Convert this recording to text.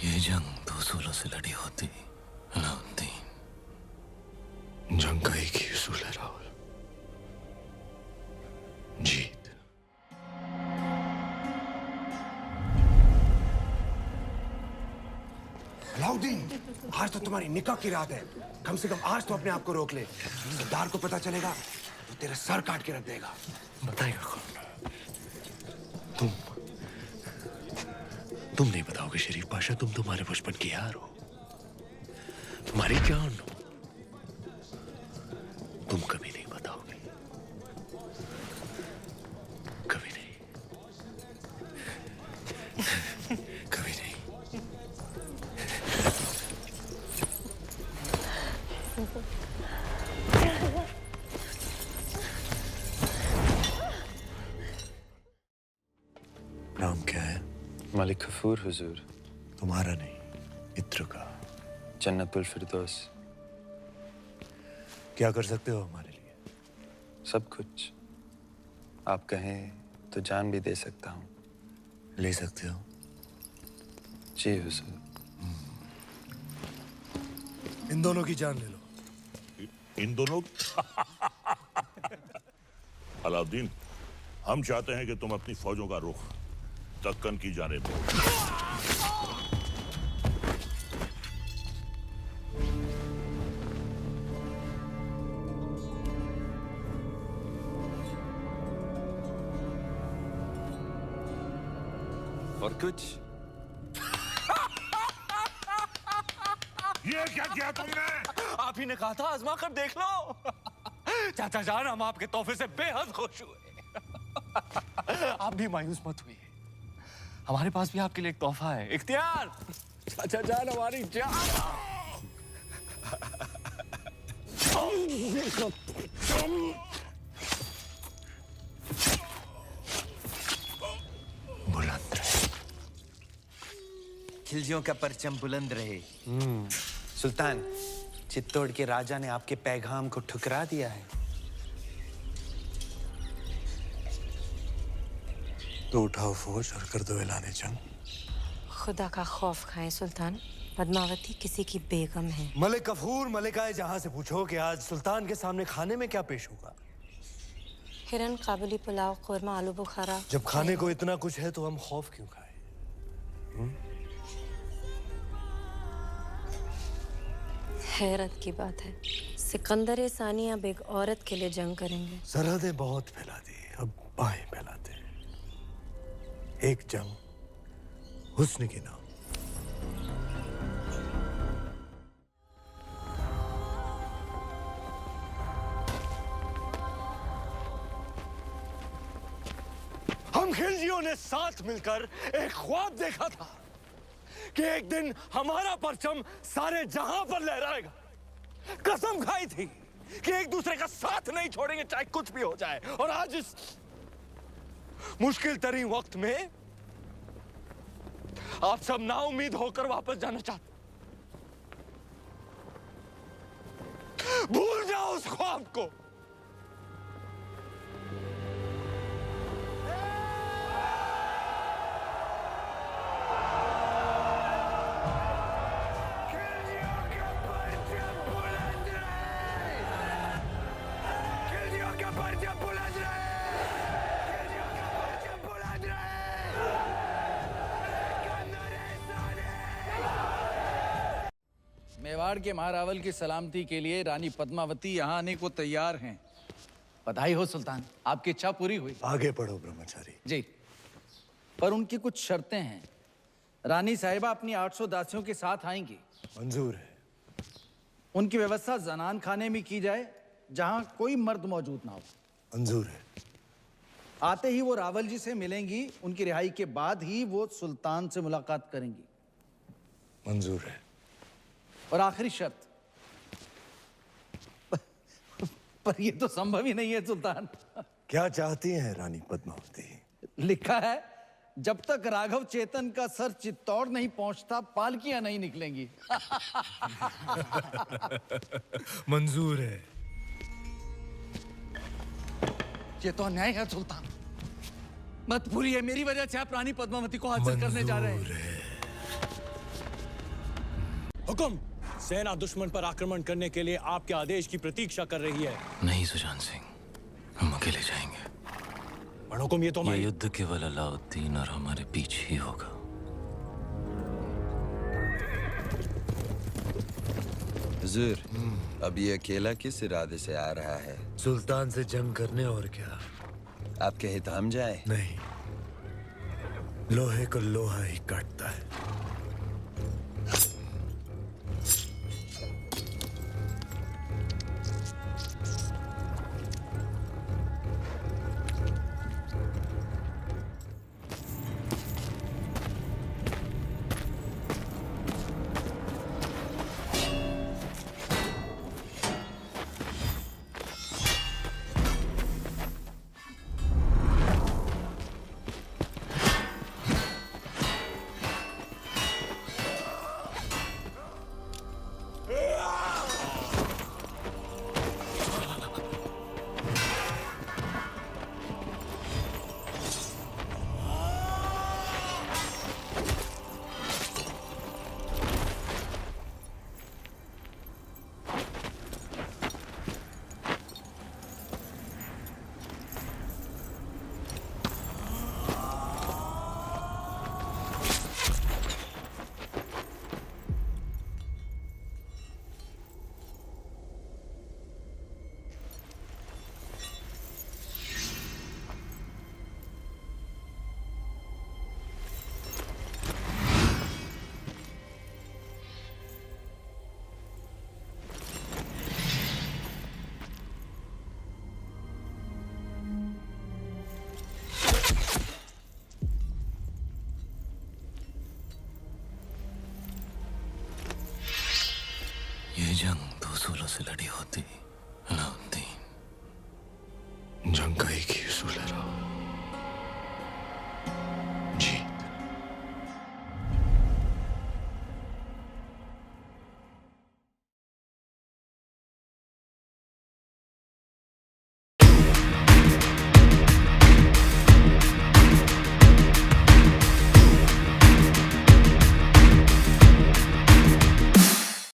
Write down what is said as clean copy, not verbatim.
ये जंग दो सूलों से लड़ी होती अलाउद्दीन। जंग का एक ही उसूल है राहुल, जीत। अलाउद्दीन, आज तो तुम्हारी निकाह की रात है। कम से कम आज तो अपने आप को रोक ले। सरदार को पता चलेगा तो तेरा सर काट के रख देगा। बताएगा कौन? तुम नहीं बताओगे शरीफ पाशा। तुम तुम्हारे बचपन की यार हो, तुम्हारी जान हो। तुम कभी नहीं बताओगे, कभी नहीं, कभी नहीं। नाम क्या है? मलिक गफूर हुजूर। तुम्हारा नहीं, इत्र का। जन्नतुल फिरदौस। क्या कर सकते हो हमारे लिए? सब कुछ। आप कहें तो जान भी दे सकता हूँ। ले सकते हो? जी हुजूर। इन दोनों की जान ले लो। इन दोनों अलाउद्दीन, हम चाहते हैं कि तुम अपनी फौजों का रुख दक्कन की जानिब दो। और कुछ? ये क्या किया तुमने? आप ही ने कहा था आजमा कर देख लो। चाचा जान, हम आपके तोहफे से बेहद खुश हुए। आप भी मायूस मत हुई, हमारे पास भी आपके लिए एक तोहफा है। इख्तियार, चाचा जान हमारी जान। बुलंद रहे। खिलजियों का परचम बुलंद रहे। सुल्तान, चित्तौड़ के राजा ने आपके पैगाम को ठुकरा दिया है। तो उठाओ फौज और कर दो ऐलान जंग। खुदा का खौफ खाएं सुल्तान, पद्मावती किसी की बेगम है। मलिक गफूर, मलिकाए जहां से पूछो कि आज सुल्तान के सामने खाने में क्या पेश होगा। हिरन, काबुली पुलाव, कोरमा, आलू बुखारा। जब खाने को इतना कुछ है तो हम खौफ क्यों खाएं? हैरत की बात है, सिकंदर सानी अब एक औरत के लिए जंग करेंगे। सरहदें बहुत फैला दी, अब बाहें फैलाते हैं। एक जंग हुस्न के नाम। हम खिलजियों ने साथ मिलकर एक ख्वाब देखा था कि एक दिन हमारा परचम सारे जहां पर लहराएगा। कसम खाई थी कि एक दूसरे का साथ नहीं छोड़ेंगे चाहे कुछ भी हो जाए। और आज इस मुश्किल तरीन वक्त में आप सब नाउम्मीद होकर वापस जाना चाहते। भूल जाओ उस ख्वाब को। मेवाड़ के महारावल की सलामती के लिए रानी पद्मावती यहाँ आने को तैयार हैं। बधाई हो सुल्तान, आपकी इच्छा पूरी हुई। आगे पढ़ो ब्रह्मचारी। जी, पर उनकी कुछ शर्तें हैं। रानी साहिबा अपनी 800 दासियों के साथ आएंगी। मंजूर है। उनकी व्यवस्था जनान खाने में की जाए जहाँ कोई मर्द मौजूद ना हो। मंजूर है। आते ही वो रावल जी से मिलेंगी। उनकी रिहाई के बाद ही वो सुल्तान से मुलाकात करेंगी। मंजूर है। और आखिरी शर्त, पर ये तो संभव ही नहीं है सुल्तान। क्या चाहती हैं रानी पद्मावती? लिखा है, जब तक राघव चेतन का सर चित्तौड़ नहीं पहुंचता पालकियां नहीं निकलेंगी। मंजूर है। ये तो अन्याय है सुल्तान। मत भूलिए, मेरी वजह से आप रानी पद्मावती को हासिल करने जा रहे हैं। हुक्म। सेना दुश्मन पर आक्रमण करने के लिए आपके आदेश की प्रतीक्षा कर रही है। नहीं सुजान सिंह, हम अकेले जाएंगे। पर हुक्म ये तो ये युद्ध केवल अलाउद्दीन और हमारे पीछे ही होगा। हुजूर, अब ये अकेला किस इरादे से आ रहा है? सुल्तान से जंग करने, और क्या। आप कहे तो हम जाए? नहीं, लोहे को लोहा ही काटता है। ये जंग 2 सूलों से लड़ी होती